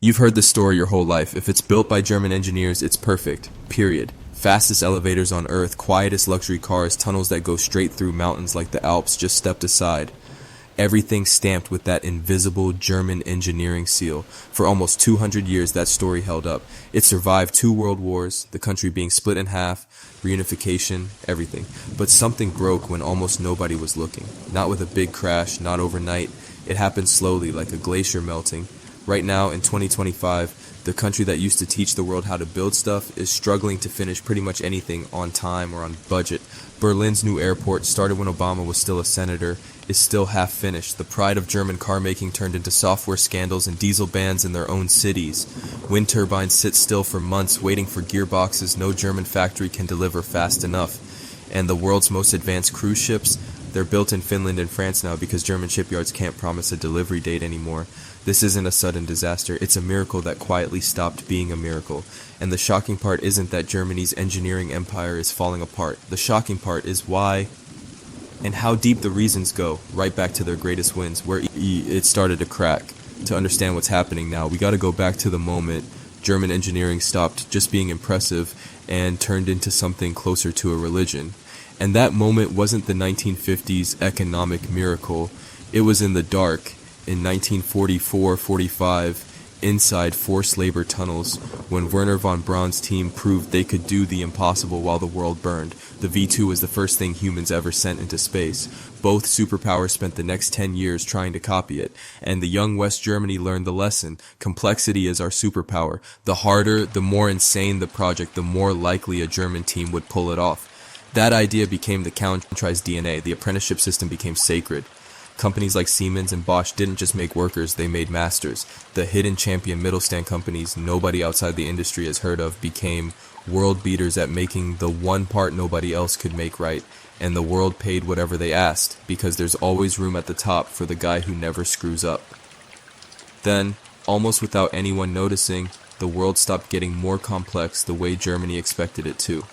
You've heard this story your whole life. If it's built by German engineers, it's perfect. Period. Fastest elevators on Earth, quietest luxury cars, tunnels that go straight through mountains like the Alps just stepped aside. Everything stamped with that invisible German engineering seal. For almost 200 years, that story held up. It survived 2 world wars, the country being split in half, reunification, everything. But something broke when almost nobody was looking. Not with a big crash, not overnight. It happened slowly, like a glacier melting. Right now, in 2025, the country that used to teach the world how to build stuff is struggling to finish pretty much anything on time or on budget. Berlin's new airport, started when Obama was still a senator, is still half finished. The pride of German car making turned into software scandals and diesel bans in their own cities. Wind turbines sit still for months waiting for gearboxes no German factory can deliver fast enough. And the world's most advanced cruise ships, they're built in Finland and France now because German shipyards can't promise a delivery date anymore. This isn't a sudden disaster, it's a miracle that quietly stopped being a miracle. And the shocking part isn't that Germany's engineering empire is falling apart. The shocking part is why and how deep the reasons go, right back to their greatest wins, where it started to crack. To understand what's happening now, we gotta go back to the moment German engineering stopped just being impressive and turned into something closer to a religion. And that moment wasn't the 1950s economic miracle, it was in the dark. In 1944-45, inside forced labor tunnels, when Werner von Braun's team proved they could do the impossible while the world burned. The V-2 was the first thing humans ever sent into space. Both superpowers spent the next 10 years trying to copy it, and the young West Germany learned the lesson. Complexity is our superpower. The harder, the more insane the project, the more likely a German team would pull it off. That idea became the country's DNA. The apprenticeship system became sacred. Companies like Siemens and Bosch didn't just make workers, they made masters. The hidden champion Mittelstand companies nobody outside the industry has heard of became world beaters at making the one part nobody else could make right, and the world paid whatever they asked, because there's always room at the top for the guy who never screws up. Then, almost without anyone noticing, the world stopped getting more complex the way Germany expected it to.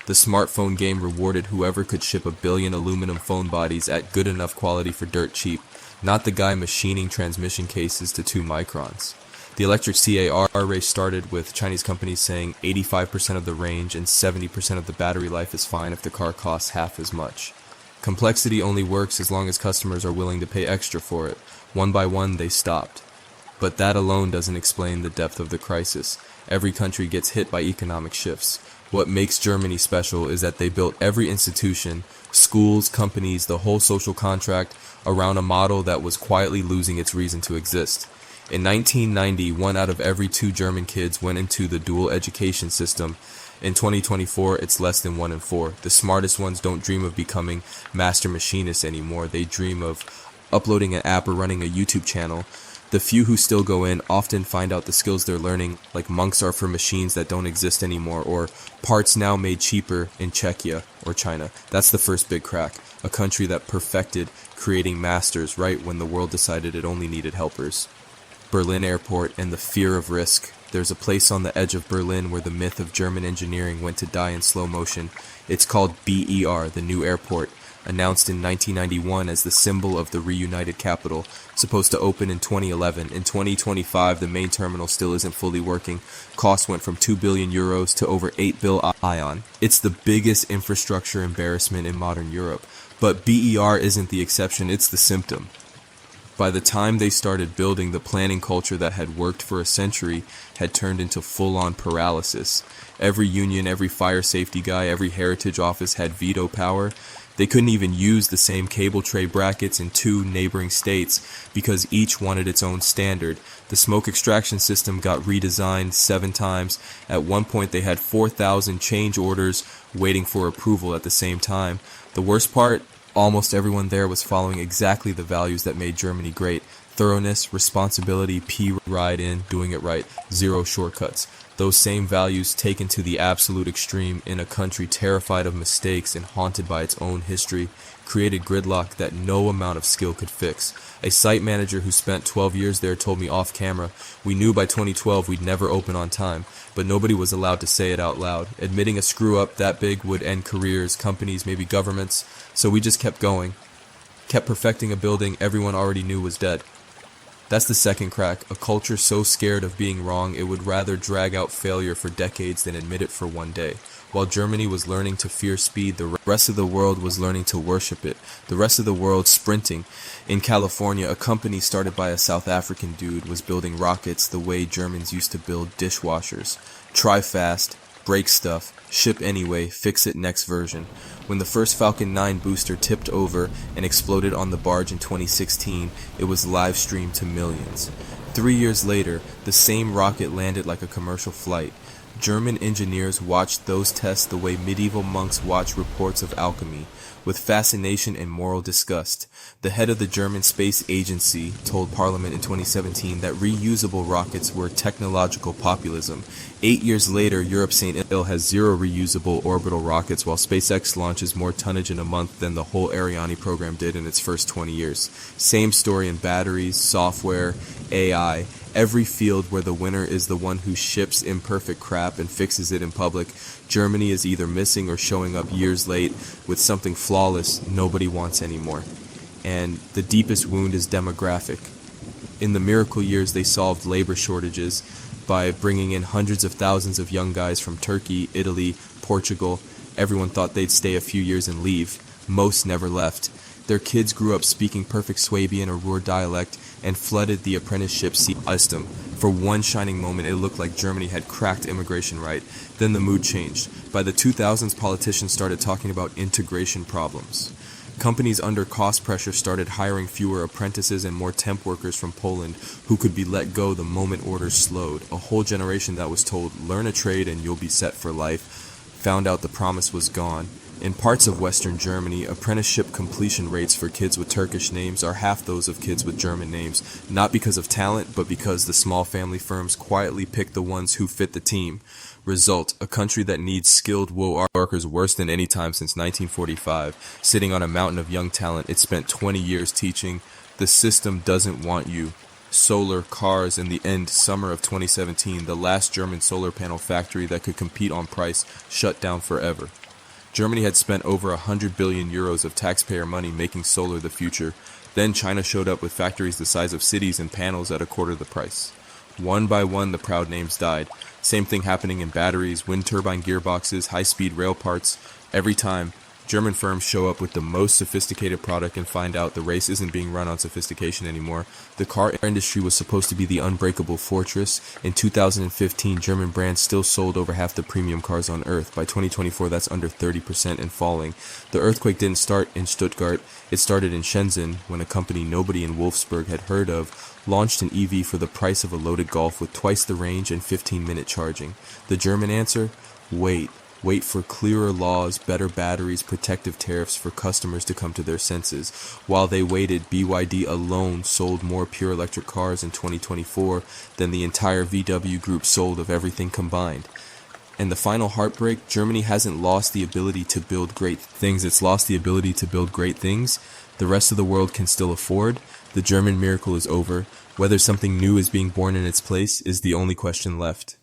The smartphone game rewarded whoever could ship 1 billion aluminum phone bodies at good enough quality for dirt cheap, not the guy machining transmission cases to 2 microns. The electric car race started with Chinese companies saying 85% of the range and 70% of the battery life is fine if the car costs half as much. Complexity only works as long as customers are willing to pay extra for it. One by one, they stopped. But that alone doesn't explain the depth of the crisis. Every country gets hit by economic shifts. What makes Germany special is that they built every institution, schools, companies, the whole social contract around a model that was quietly losing its reason to exist. In 1990, 1 out of every 2 German kids went into the dual education system. In 2024, it's less than 1 in 4. The smartest ones don't dream of becoming master machinists anymore. They dream of uploading an app or running a YouTube channel. The few who still go in often find out the skills they're learning, like monks are for machines that don't exist anymore, or parts now made cheaper in Czechia or China. That's the first big crack. A country that perfected creating masters right when the world decided it only needed helpers. Berlin Airport and the fear of risk. There's a place on the edge of Berlin where the myth of German engineering went to die in slow motion. It's called BER, the new airport. Announced in 1991 as the symbol of the reunited capital, supposed to open in 2011. In 2025, the main terminal still isn't fully working. Cost went from 2 billion euros to over 8 billion. It's the biggest infrastructure embarrassment in modern Europe. But BER isn't the exception, it's the symptom. By the time they started building, the planning culture that had worked for a century had turned into full-on paralysis. Every union, every fire safety guy, every heritage office had veto power. They couldn't even use the same cable tray brackets in 2 neighboring states because each wanted its own standard. The smoke extraction system got redesigned 7 times. At one point they had 4,000 change orders waiting for approval at the same time. The worst part, almost everyone there was following exactly the values that made Germany great. Thoroughness, responsibility, ride in, doing it right, 0 shortcuts. Those same values taken to the absolute extreme in a country terrified of mistakes and haunted by its own history created gridlock that no amount of skill could fix. A site manager who spent 12 years there told me off camera, we knew by 2012 we'd never open on time, but nobody was allowed to say it out loud. Admitting a screw up that big would end careers, companies, maybe governments, so we just kept going. Kept perfecting a building everyone already knew was dead. That's the second crack, a culture so scared of being wrong it would rather drag out failure for decades than admit it for one day. While Germany was learning to fear speed, the rest of the world was learning to worship it. The rest of the world sprinting. In California, a company started by a South African dude was building rockets the way Germans used to build dishwashers. Try fast, break stuff, ship anyway, fix it next version. When the first Falcon 9 booster tipped over and exploded on the barge in 2016, it was live streamed to millions. 3 years later, the same rocket landed like a commercial flight. German engineers watched those tests the way medieval monks watch reports of alchemy, with fascination and moral disgust. The head of the German Space Agency told Parliament in 2017 that reusable rockets were technological populism. 8 years later, Europe St. Ill has 0 reusable orbital rockets, while SpaceX launches more tonnage in a month than the whole Ariane program did in its first 20 years. Same story in batteries, software, AI. Every field where the winner is the one who ships imperfect crap and fixes it in public, Germany is either missing or showing up years late with something flawless nobody wants anymore. And the deepest wound is demographic. In the miracle years, they solved labor shortages by bringing in hundreds of thousands of young guys from Turkey, Italy, Portugal. Everyone thought they'd stay a few years and leave. Most never left. Their kids grew up speaking perfect Swabian or Ruhr dialect and flooded the apprenticeship system. For one shining moment, it looked like Germany had cracked immigration right. Then the mood changed. By the 2000s, politicians started talking about integration problems. Companies under cost pressure started hiring fewer apprentices and more temp workers from Poland who could be let go the moment orders slowed. A whole generation that was told, learn a trade and you'll be set for life, found out the promise was gone. In parts of Western Germany, apprenticeship completion rates for kids with Turkish names are half those of kids with German names, not because of talent, but because the small family firms quietly pick the ones who fit the team. Result, a country that needs skilled workers worse than any time since 1945. Sitting on a mountain of young talent, it spent 20 years teaching, the system doesn't want you. Solar, cars, in the end, summer of 2017, the last German solar panel factory that could compete on price shut down forever. Germany had spent over 100 billion euros of taxpayer money making solar the future. Then China showed up with factories the size of cities and panels at a quarter the price. One by one, the proud names died. Same thing happening in batteries, wind turbine gearboxes, high-speed rail parts. Every time, German firms show up with the most sophisticated product and find out the race isn't being run on sophistication anymore. The car industry was supposed to be the unbreakable fortress. In 2015, German brands still sold over half the premium cars on Earth. By 2024, that's under 30% and falling. The earthquake didn't start in Stuttgart. It started in Shenzhen when a company nobody in Wolfsburg had heard of launched an EV for the price of a loaded Golf with twice the range and 15-minute charging. The German answer? Wait. Wait for clearer laws, better batteries, protective tariffs for customers to come to their senses. While they waited, BYD alone sold more pure electric cars in 2024 than the entire VW group sold of everything combined. And the final heartbreak, Germany hasn't lost the ability to build great things. It's lost the ability to build great things. The rest of the world can still afford. The German miracle is over. Whether something new is being born in its place is the only question left.